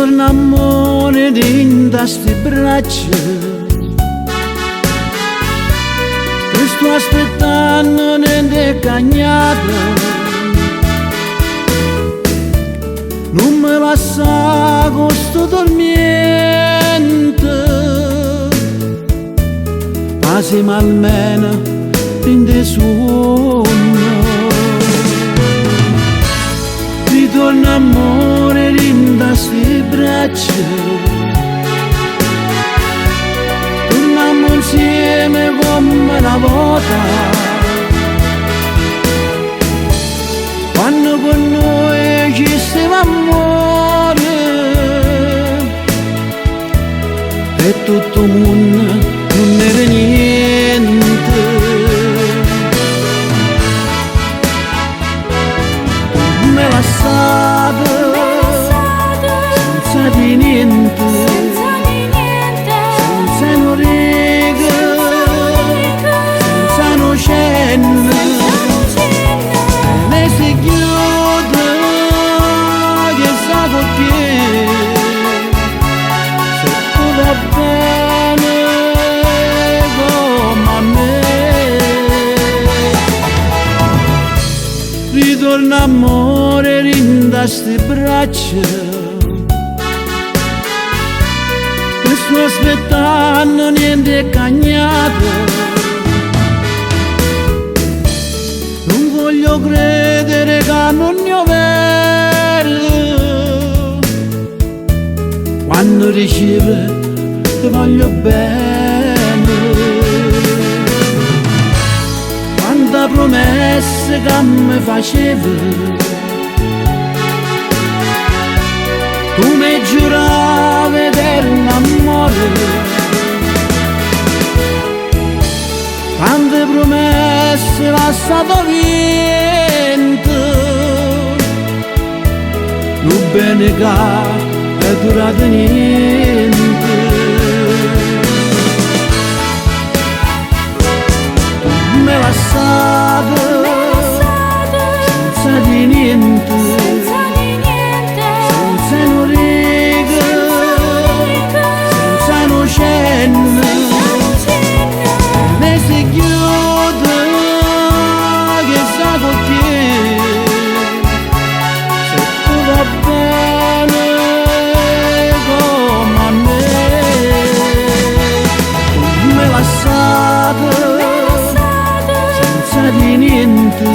Ritorna amore dentro sti braccia, ti sto aspettando nelle cagnate, non me lascia con sto dormiente, passi almeno in dei sogni. Ritorna amore dentro sti braccia, torniamo insieme come una volta, quando con noi ci stiamo amore e tutto il mondo non era niente. Me lasciate senza di niente, senza una riga, senza una cenna, ne si chiude che sa col piede, se tu va bene come a me. Ritorna amore dentro sti braccia, ti sto aspettando niente cagnate, non voglio credere che non ne ho vero, quando riceve ti voglio bene, quanta promessa che mi facevi, tu mi giuravi eterno amore, tante promesse lasciato vento, lo bene che è durato niente. Tu me lasciate senza di niente, senza una riga, senza una cenna, ne si chiude che sa col piede, se tu va bene come a me. Tu me lasciate senza di niente,